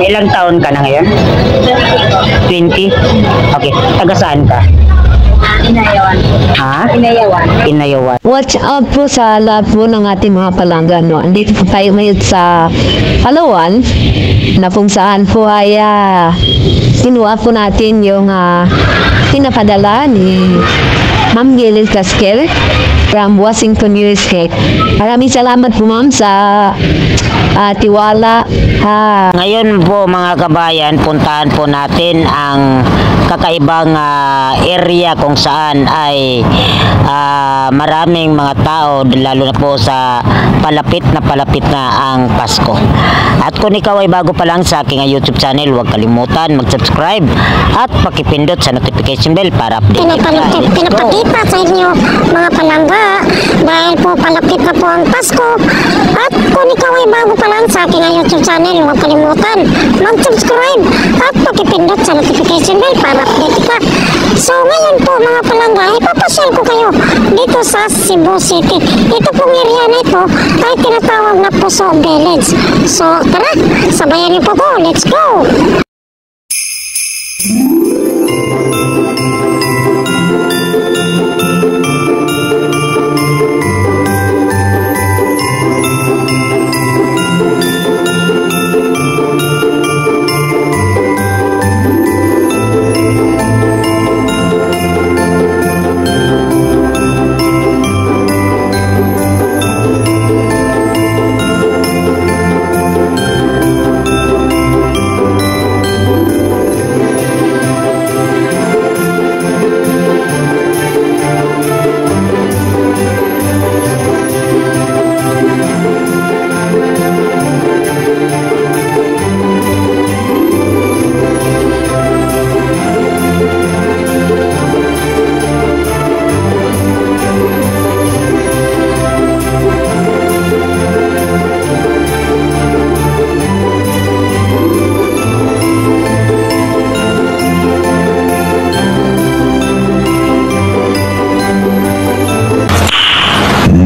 Ilang taon ka na ngayon? 20? Okay. Taga saan ka? Inayawan. Ha? Inayawan. Inayawan. Watch out po sa lahat po ng ating mga palanggan. No? Andito po tayo ngayon sa Palawan na kung saan po ay kinuha po natin yung pinapadala ni Ma'am Gilil Casquel from Washington, USA. Maraming salamat po ma'am sa tiwala. Ngayon po mga kabayan, puntahan po natin ang kakaibang area kung saan ay maraming mga tao, lalo na po sa palapit na ang Pasko. At kung ikaw ay bago pa lang sa aking YouTube channel, huwag kalimutan mag-subscribe at pakipindot sa notification bell para update. Pinapakita sa inyo mga palangga dahil po palapit na po ang Pasko. At kung ikaw ay bago pa lang sa aking YouTube channel, huwag kalimutan mag-subscribe at pakipindot sa notification bell para update ka. So ngayon po mga palangga, ipapasyal ko kayo dito sa Cebu City. Ito pong area na ito ay tinatawag na Puso Village. So tara, sabayan niyo po ko. Let's go!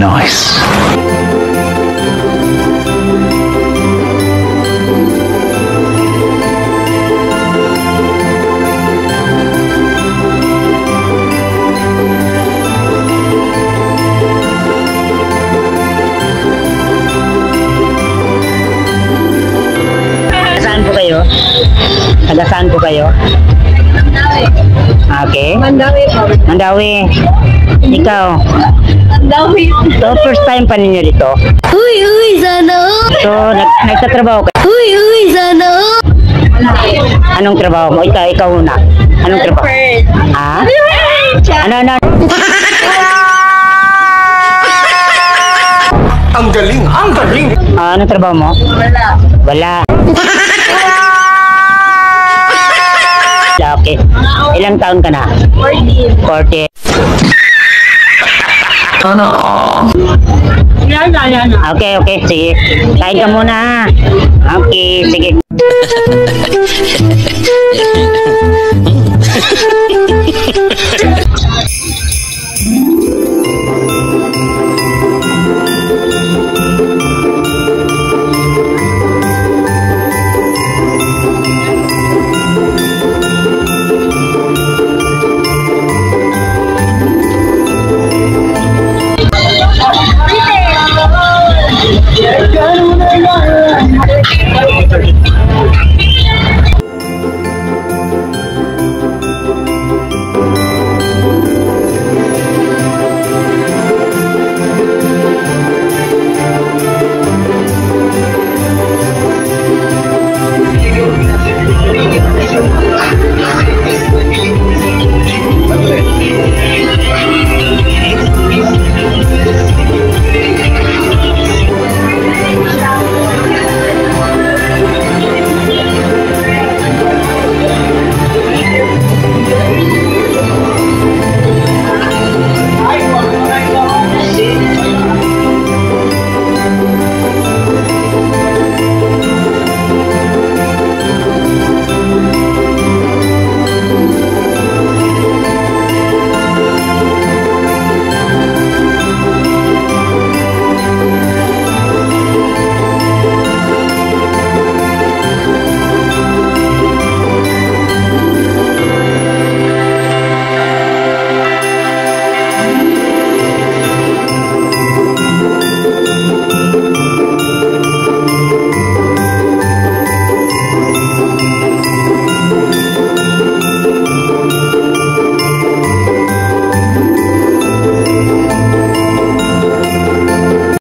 Nice. Saan po kayo? Taga saan po kayo? Okay. Mandawi po. Mandawi. Ikaw? Mandawi. So, first time pa ninyo dito? Uy, sana. So, nagtatrabaho ka? Uy, sana. Anong trabaho mo? Ikaw una. Anong trabaho? Ha? Ano? Ang galing, ang galing. Anong trabaho mo? Wala. Okay. Ilang taon ka na? 40. Ano? Yan. Okay. Sige. Kain ka muna. Okay, sige.